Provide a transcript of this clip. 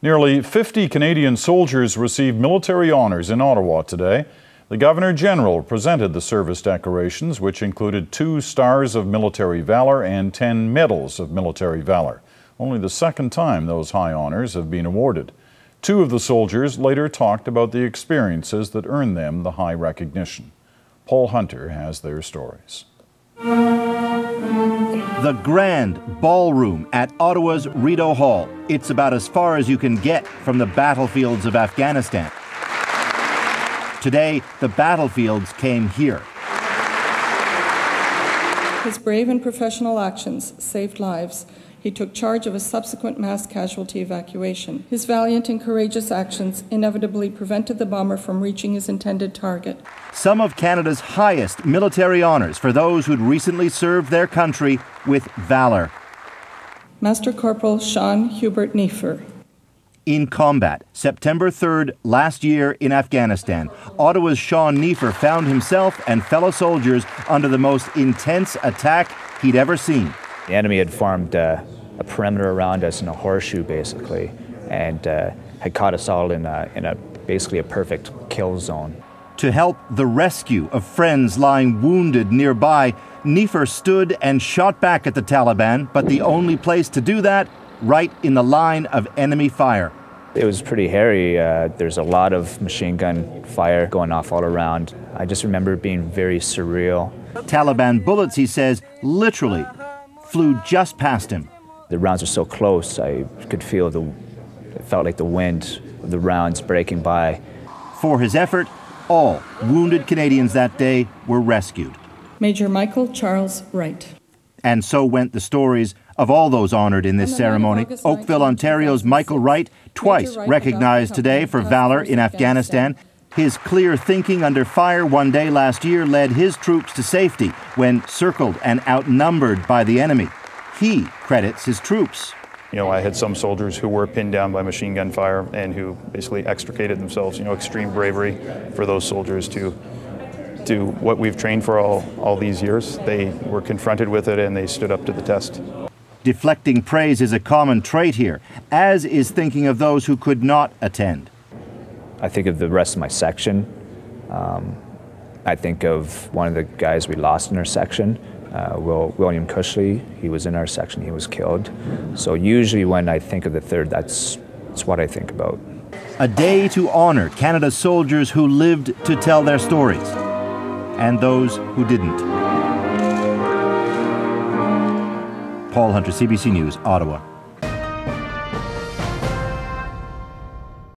Nearly 50 Canadian soldiers received military honours in Ottawa today. The Governor-General presented the service decorations, which included 2 Stars of Military Valour and 10 Medals of Military Valour. Only the second time those high honours have been awarded. 2 of the soldiers later talked about the experiences that earned them the high recognition. Paul Hunter has their stories. The Grand Ballroom at Ottawa's Rideau Hall. It's about as far as you can get from the battlefields of Afghanistan. Today, the battlefields came here. His brave and professional actions saved lives. He took charge of a subsequent mass casualty evacuation. His valiant and courageous actions inevitably prevented the bomber from reaching his intended target. Some of Canada's highest military honours for those who'd recently served their country with valour. Master Corporal Sean Hubert Neefer. In combat, September 3rd last year in Afghanistan, Ottawa's Sean Neefer found himself and fellow soldiers under the most intense attack he'd ever seen. The enemy had formed a perimeter around us in a horseshoe, basically, and had caught us all in basically a perfect kill zone. To help the rescue of friends lying wounded nearby, Neefer stood and shot back at the Taliban, but the only place to do that, right in the line of enemy fire. It was pretty hairy. There's a lot of machine gun fire going off all around. I just remember it being very surreal. Taliban bullets, he says, literally flew just past him. The rounds were so close, I could feel it felt like the wind of the rounds breaking by. For his effort, all wounded Canadians that day were rescued. Major Michael Charles Wright. And so went the stories of all those honoured in this ceremony. Oakville, Ontario's Michael Wright, twice recognized today for valour in Afghanistan. His clear thinking under fire one day last year led his troops to safety when circled and outnumbered by the enemy. He credits his troops. You know, I had some soldiers who were pinned down by machine gun fire and who basically extricated themselves. You know, extreme bravery for those soldiers to do what we've trained for all these years. They were confronted with it and they stood up to the test. Deflecting praise is a common trait here, as is thinking of those who could not attend. I think of the rest of my section. I think of one of the guys we lost in our section, William Cushley. He was in our section, he was killed. So usually when I think of the 3rd, that's what I think about. A day to honour Canada's soldiers who lived to tell their stories, and those who didn't. Paul Hunter, CBC News, Ottawa.